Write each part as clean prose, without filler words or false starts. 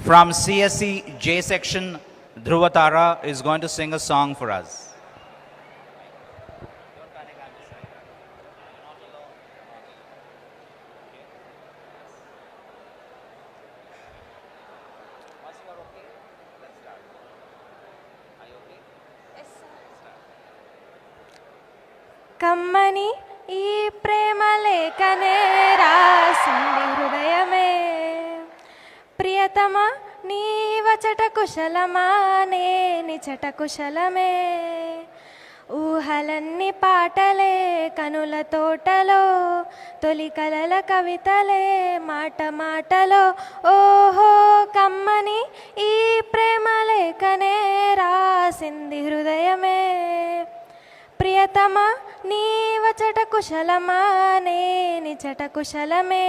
From CSE J section, Dhruvatara is going to sing a song for us. కమ్మని ఈ ప్రేమ లేఖనే రాసింది హృదయమే, ప్రియతమా నీ వచట కుశలమా నే నిచట కుశలమే, ఊహలన్నీ పాటలే కనుల తోటలో, తొలి కలల కవితలే మాట మాటలో, ఓహో కమ్మని ఈ ప్రేమ లేఖనే రాసింది హృదయమే, ప్రియతమా నీ వచట కుశలమా నే నిచట కుశలమే,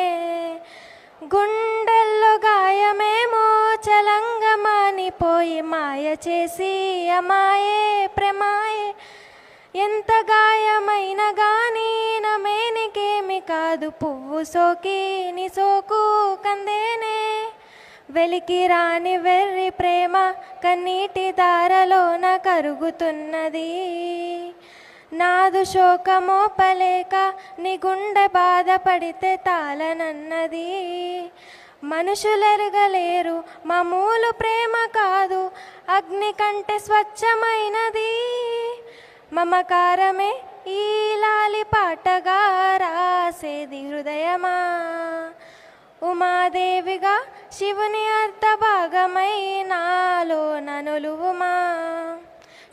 గుండెల్లో గాయమేమో చలంగమానిపోయి మాయ చేసి అమాయే ప్రేమాయే, ఎంత గాయమైన గానీ నమేనికేమి కాదు, పువ్వు సోకి నీ సోకు కందేనే, వెలికి రాని వెర్రి ప్రేమ కన్నీటి దారలోన కరుగుతున్నది, నాదు శోకమోపలేక నీ గుండె బాధపడితే తాళనన్నది, మనుషులెరగలేరు మామూలు ప్రేమ కాదు, అగ్ని కంటే స్వచ్ఛమైనది, మమకారమే ఈ లాలి పాటగా రాసేది హృదయమా, ఉమాదేవిగా శివుని అర్ధ భాగమై నాలో ననులువుమా,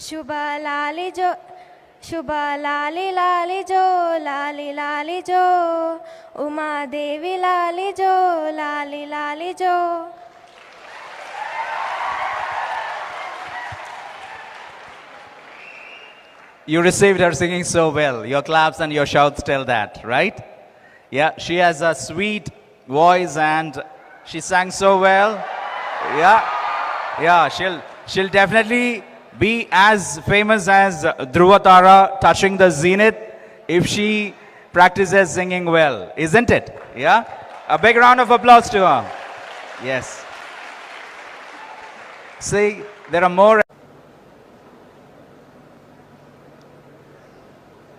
శుభలాలి జో శుభ లాలి లాలి జో లాలి లాలి జో, ఉమాదేవి లాలి జో లాలి లాలి జో. You received her singing so well. Your claps and your shouts tell that, right? Yeah, she has a sweet voice and she sang so well. Yeah, she'll definitely be as famous as Dhruvatara touching the zenith if she practices singing well, isn't it? Yeah? A big round of applause to her. Yes. See, there are more.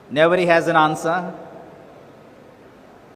Nobody has an answer.